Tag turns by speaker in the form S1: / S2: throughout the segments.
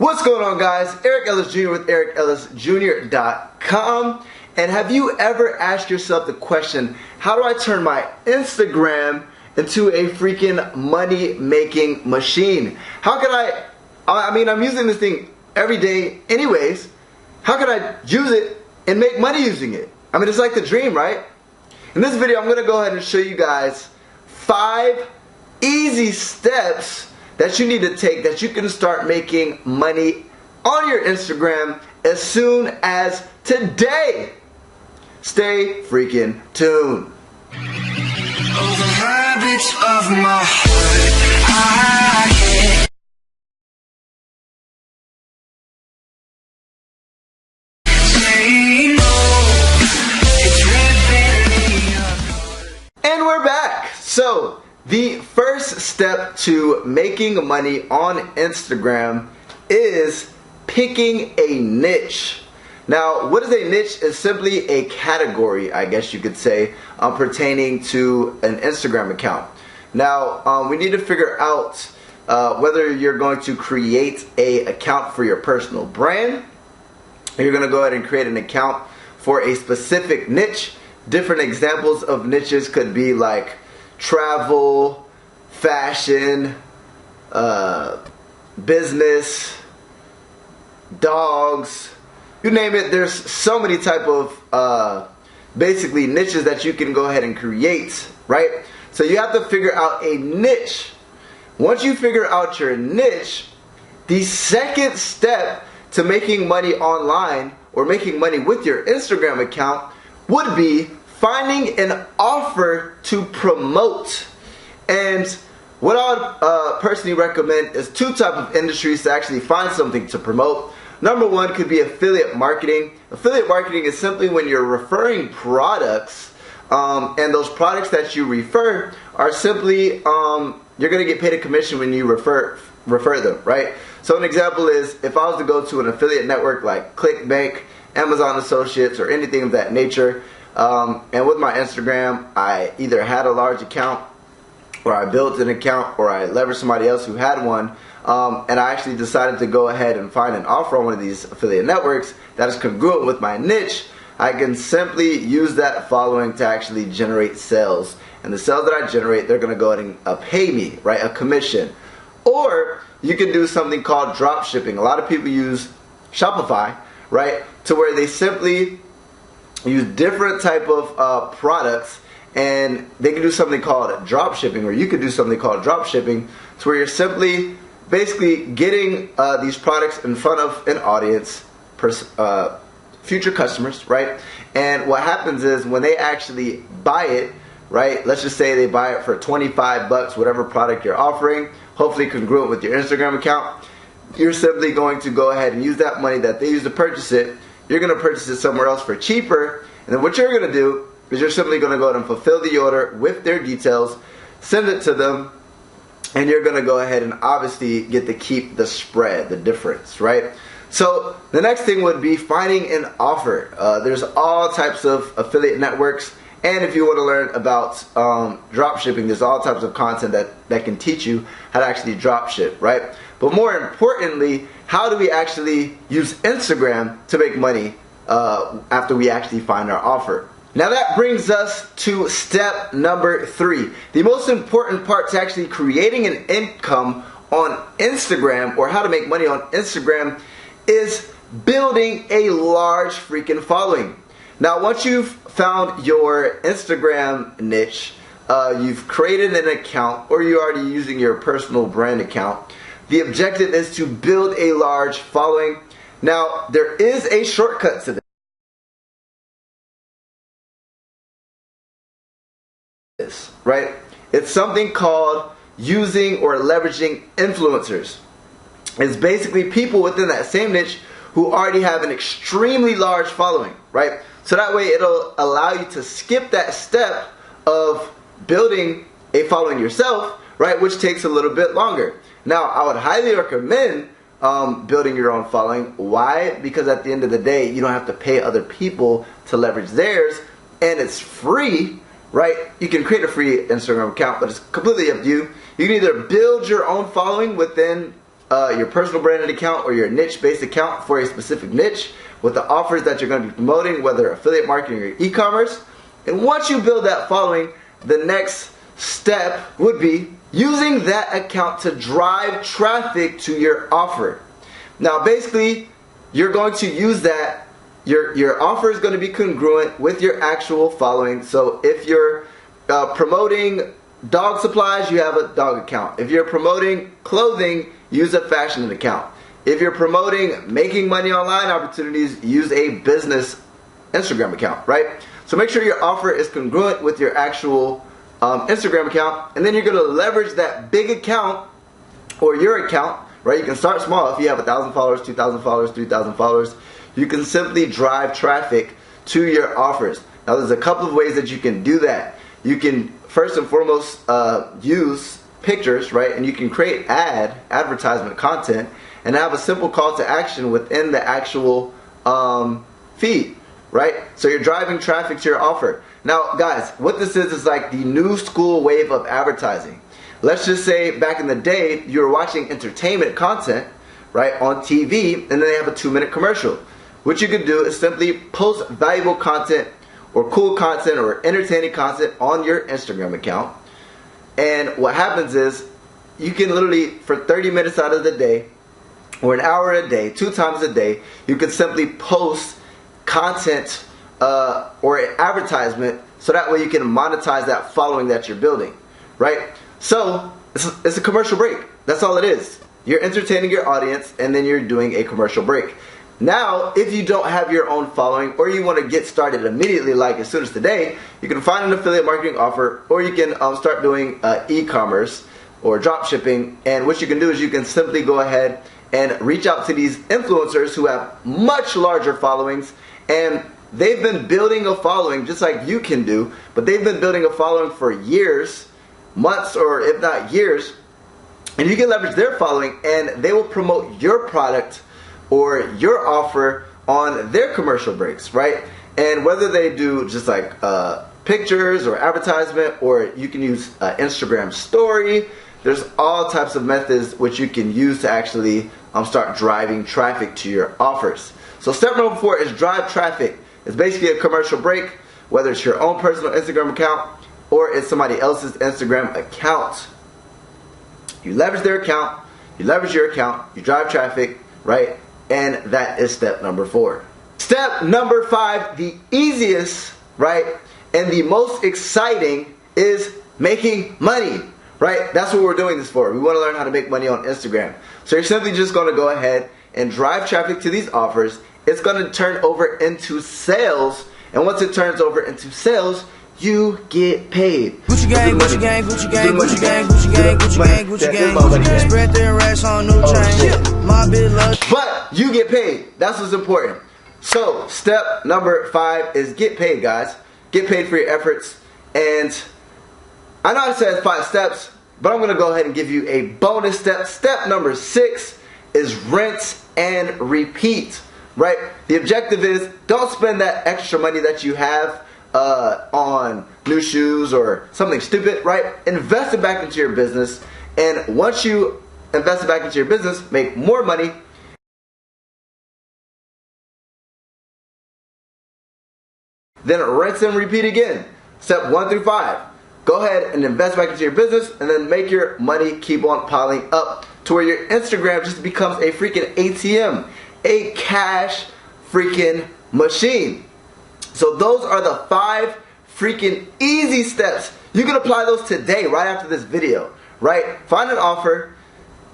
S1: What's going on, guys? Eric Ellis Jr. with EricEllisJr.com. And have you ever asked yourself the question, how do I turn my Instagram into a freaking money-making machine? How can I'm using this thing every day anyways. How can I use it and make money using it? I mean, it's like the dream, right? In this video, I'm going to go ahead and show you guys 5 easy steps that you need to take that you can start making money on your Instagram as soon as today. Stay freaking tuned. And we're back. So, the first step to making money on Instagram is picking a niche. Now, what is a niche? Is simply a category, I guess you could say, pertaining to an Instagram account. Now, we need to figure out whether you're going to create an account for your personal brand, or you're going to go ahead and create an account for a specific niche. Different examples of niches could be like travel, fashion, business, dogs, you name it. There's so many type of basically niches that you can go ahead and create, right? So you have to figure out a niche. Once you figure out your niche, the second step to making money online or making money with your Instagram account would be finding an offer to promote. And what I would personally recommend is 2 types of industries to actually find something to promote. Number 1 could be affiliate marketing. Affiliate marketing is simply when you're referring products, and those products that you refer are simply, you're going to get paid a commission when you refer them, right? So an example is, if I was to go to an affiliate network like ClickBank, Amazon Associates, or anything of that nature, and with my Instagram, I either had a large account, or I built an account, or I leveraged somebody else who had one, and I actually decided to go ahead and find an offer on one of these affiliate networks that is congruent with my niche. I can simply use that following to actually generate sales. And the sales that I generate, they're going to go ahead and pay me, right, a commission. Or you can do something called drop shipping. A lot of people use Shopify, right, to where they simply use different type of products, and they can do something called drop shipping, or you could do something called drop shipping, to where you're simply basically getting these products in front of an audience, future customers, right? And what happens is when they actually buy it, right, let's just say they buy it for 25 bucks, whatever product you're offering, hopefully congruent with your Instagram account, you're simply going to go ahead and use that money that they use to purchase it. You're going to purchase it somewhere else for cheaper, and then what you're going to do is you're simply going to go ahead and fulfill the order with their details, send it to them, and you're going to go ahead and obviously get to keep the spread, the difference, right? So the next thing would be finding an offer. There's all types of affiliate networks, and if you want to learn about drop shipping, there's all types of content that can teach you how to actually drop ship, right? But more importantly, how do we actually use Instagram to make money after we actually find our offer? Now that brings us to step number 3. The most important part to actually creating an income on Instagram, or how to make money on Instagram, is building a large freaking following. Now once you've found your Instagram niche, you've created an account, or you're already using your personal brand account, the objective is to build a large following. Now there is a shortcut to this, right? It's something called using or leveraging influencers. It's basically people within that same niche who already have an extremely large following, right? So that way it'll allow you to skip that step of building a following yourself, right, which takes a little bit longer. Now, I would highly recommend building your own following. Why? Because at the end of the day, you don't have to pay other people to leverage theirs, and it's free, right? You can create a free Instagram account, but it's completely up to you. You can either build your own following within your personal branded account or your niche-based account for a specific niche with the offers that you're going to be promoting, whether affiliate marketing or e-commerce. And once you build that following, the next step would be using that account to drive traffic to your offer. Now basically, you're going to use that, your offer is going to be congruent with your actual following. So if you're promoting dog supplies, you have a dog account. If you're promoting clothing, use a fashion account. If you're promoting making money online opportunities, use a business Instagram account, right? So make sure your offer is congruent with your actual Instagram account, and then you're going to leverage that big account or your account, right? You can start small. If you have 1,000 followers, 2,000 followers, 3,000 followers, you can simply drive traffic to your offers. Now there's a couple of ways that you can do that. You can first and foremost use pictures, right? And you can create advertisement content and have a simple call to action within the actual feed, right? So you're driving traffic to your offer. Now guys, what this is like the new school wave of advertising. Let's just say back in the day you were watching entertainment content, right, on TV, and then they have a 2-minute commercial. What you could do is simply post valuable content or cool content or entertaining content on your Instagram account. And what happens is you can literally, for 30 minutes out of the day or an hour a day, 2 times a day, you can simply post content or an advertisement, so that way you can monetize that following that you're building, right? So it's a commercial break. That's all it is. You're entertaining your audience and then you're doing a commercial break. Now, if you don't have your own following or you want to get started immediately, like as soon as today, you can find an affiliate marketing offer, or you can start doing e-commerce or drop shipping. And what you can do is you can simply go ahead and reach out to these influencers who have much larger followings, and they've been building a following just like you can do, but they've been building a following for years, months, or if not years, and you can leverage their following and they will promote your product or your offer on their commercial breaks, right? And whether they do just like pictures or advertisement, or you can use Instagram story, there's all types of methods which you can use to actually start driving traffic to your offers. So step number 4 is drive traffic. It's basically a commercial break, whether it's your own personal Instagram account or it's somebody else's Instagram account. You leverage their account, you leverage your account, you drive traffic, right? And that is step number 4. Step number 5, the easiest, right, and the most exciting, is making money, right? That's what we're doing this for. We want to learn how to make money on Instagram. So you're simply just going to go ahead and drive traffic to these offers. It's going to turn over into sales, and once it turns over into sales, you get paid.
S2: Gucci gang, Gucci gang, Gucci gang, Gucci gang, Gucci gang, Gucci gang, Gucci gang. Spread their racks on new chain. My bitch love.
S1: But you get paid. That's what's important. So step number 5 is get paid, guys. Get paid for your efforts. And I know I said 5 steps, but I'm gonna go ahead and give you a bonus step. Step number 6 is rinse and repeat. Right? The objective is, don't spend that extra money that you have on new shoes or something stupid, right? Invest it back into your business, and once you invest it back into your business, make more money. Then rinse and repeat again. Step 1 through 5. Go ahead and invest back into your business, and then make your money keep on piling up to where your Instagram just becomes a freaking ATM, a cash freaking machine. So those are the 5 freaking easy steps. You can apply those today, right after this video, right? Find an offer,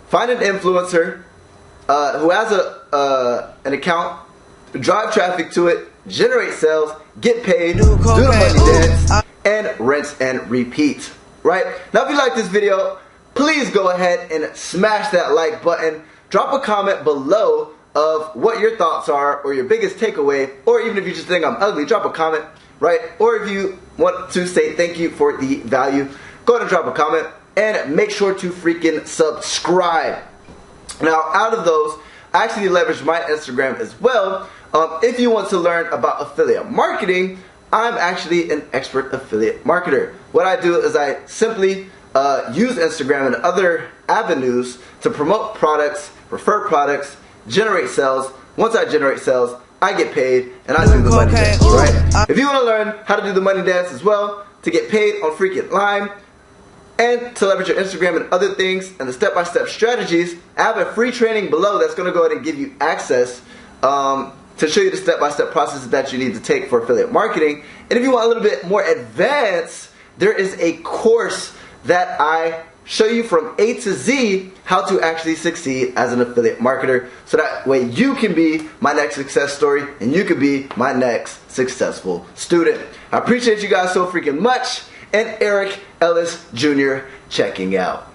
S1: find an influencer who has an account, drive traffic to it, generate sales, get paid, do the money dance, and rinse and repeat, right? Now if you like this video, please go ahead and smash that like button. Drop a comment below of what your thoughts are, or your biggest takeaway, or even if you just think I'm ugly, drop a comment, right? Or if you want to say thank you for the value, go ahead and drop a comment, and make sure to freaking subscribe. Now out of those, I actually leverage my Instagram as well. If you want to learn about affiliate marketing, I'm actually an expert affiliate marketer. What I do is I simply use Instagram and other avenues to promote products, refer products, generate sales. Once I generate sales, I get paid and I do the money dance, right? If you want to learn how to do the money dance as well, to get paid on freaking Lime, and to leverage your Instagram and other things and the step-by-step strategies, I have a free training below that's going to go ahead and give you access to show you the step-by-step processes that you need to take for affiliate marketing. And if you want a little bit more advanced, there is a course that I show you from A to Z how to actually succeed as an affiliate marketer, so that way you can be my next success story and you can be my next successful student. I appreciate you guys so freaking much, and Eric Ellis Jr. checking out.